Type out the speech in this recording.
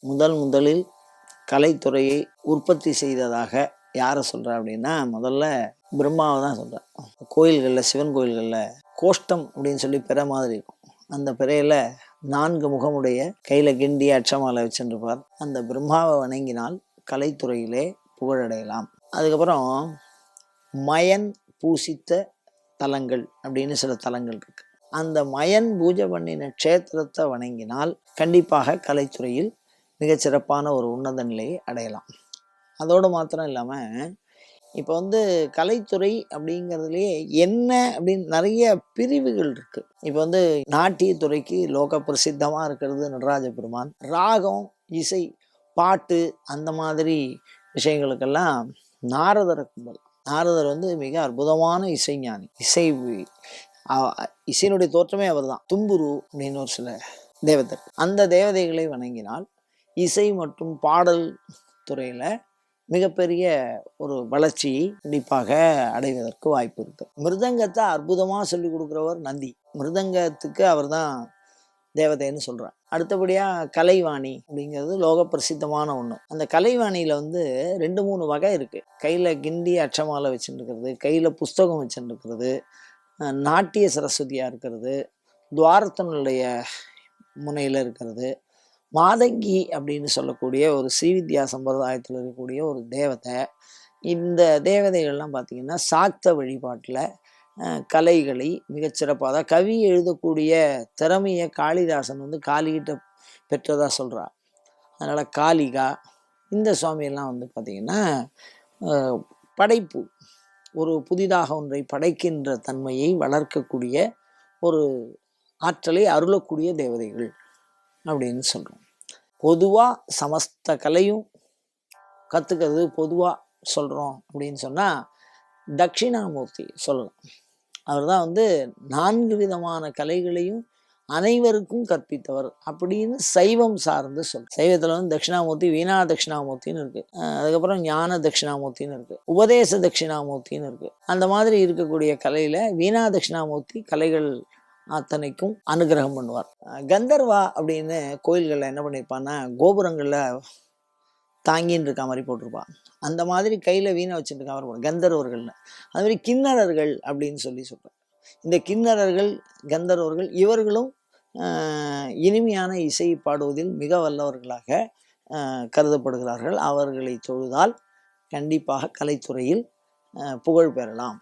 முதலில் கலைத்துறையை உற்பத்தி செய்ததாக யாரை சொல்கிறா அப்படின்னா, முதல்ல பிரம்மாவை தான் சொல்கிறேன். கோயில்களில், சிவன் கோயில்களில் கோஷ்டம் அப்படின்னு சொல்லி பிறை மாதிரி இருக்கும். அந்த பிறையில் 4 முகமுடைய கையில் கிண்டி அச்சமாலை வச்சுருப்பார். அந்த பிரம்மாவை வணங்கினால் கலைத்துறையிலே புகழடையலாம். அதுக்கப்புறம் மயன் பூசித்த தலங்கள் அப்படின்னு சில தலங்கள் இருக்கு. அந்த மயன் பூஜை பண்ணின க்ஷேத்திரத்தை வணங்கினால் கண்டிப்பாக கலைத்துறையில் மிகச்சிறப்பான ஒரு உன்னத நிலையை அடையலாம். அதோடு மாத்திரம் இல்லாமல் இப்போ கலைத்துறை அப்படிங்கிறதுலையே என்ன அப்படின்னு நிறைய பிரிவுகள் இருக்குது. இப்போ நாட்டியத்துறைக்கு லோக பிரசித்தமாக இருக்கிறது நடராஜ பெருமான். ராகம், இசை, பாட்டு அந்த மாதிரி விஷயங்களுக்கெல்லாம் நாரதரை கும்பல். நாரதர் மிக அற்புதமான இசைஞானி. இசையினுடைய தோற்றமே அவர் தான். தும்புரு அப்படின்னு ஒரு சில தேவதை. அந்த தேவதைகளை வணங்கினால் இசை மற்றும் பாடல் துறையில் மிகப்பெரிய ஒரு வளர்ச்சியை கண்டிப்பாக அடைவதற்கு வாய்ப்பு இருக்கு. மிருதங்கத்தை அற்புதமாக சொல்லி கொடுக்குறவர் நந்தி. மிருதங்கத்துக்கு அவர் தான் தேவதைன்னு சொல்கிறார். அடுத்தபடியாக கலைவாணி அப்படிங்கிறது லோக பிரசித்தமான ஒன்று. அந்த கலைவாணியில் 2-3 வகை இருக்குது. கையில் கிண்டி அச்சமாலை வச்சுருக்கிறது, கையில் புஸ்தகம் வச்சுருக்கிறது, நாட்டிய சரஸ்வதியாக இருக்கிறது, துவாரத்தினுடைய முனையில் இருக்கிறது, மாதங்கி அப்படின்னு சொல்லக்கூடிய ஒரு ஸ்ரீவித்யா சம்பிரதாயத்தில் இருக்கக்கூடிய ஒரு தேவதை. இந்த தேவதைகள்லாம் பார்த்திங்கன்னா சாக்த வழிபாட்டில் கலைகளை மிகச்சிறப்பாக, அதாவது கவி எழுதக்கூடிய திறமையை காளிதாசன் காளிகிட்ட பெற்றதாக சொல்கிறார். அதனால் காளிகா இந்த சுவாமியெல்லாம் பார்த்திங்கன்னா படைப்பு, ஒரு புதிதாக ஒன்றை படைக்கின்ற தன்மையை வளர்க்கக்கூடிய ஒரு ஆற்றலை அருளக்கூடிய தேவதைகள் அப்படின்னு சொல்கிறோம். பொதுவாக சமஸ்த கலையும் கற்றுக்கிறது பொதுவாக சொல்கிறோம் அப்படின்னு சொன்னால் தட்சிணாமூர்த்தி சொல்லலாம். அவர் தான் 4 விதமான கலைகளையும் அனைவருக்கும் கற்பித்தவர் அப்படின்னு சைவம் சார்ந்து சைவத்தில் தட்சிணாமூர்த்தி, வீணா தட்சிணாமூர்த்தின்னு இருக்குது. அதுக்கப்புறம் ஞான தட்சிணாமூர்த்தின்னு இருக்குது, உபதேச தட்சிணாமூர்த்தின்னு இருக்குது. அந்த மாதிரி இருக்கக்கூடிய கலையில் வீணா தட்சிணாமூர்த்தி கலைகள் அத்தனைக்கும் அனுகிரகம் பண்ணுவார். கந்தர்வா அப்படின்னு கோயில்களில் என்ன பண்ணியிருப்பான்னா, கோபுரங்களில் தாங்கின்னு இருக்க மாதிரி போட்டிருப்பான். அந்த மாதிரி கையில் வீணை வச்சுட்டு இருக்க மாதிரி கந்தர்வர்கள்னு. அது மாதிரி கிண்ணறர்கள் அப்படின்னு சொல்கிறேன். இந்த கிண்ணறர்கள், கந்தர்வர்கள் இவர்களும் இனிமையான இசை பாடுவதில் மிக வல்லவர்களாக கருதப்படுகிறார்கள். அவர்களை தொழுதால் கண்டிப்பாக கலைத்துறையில் புகழ் பெறலாம்.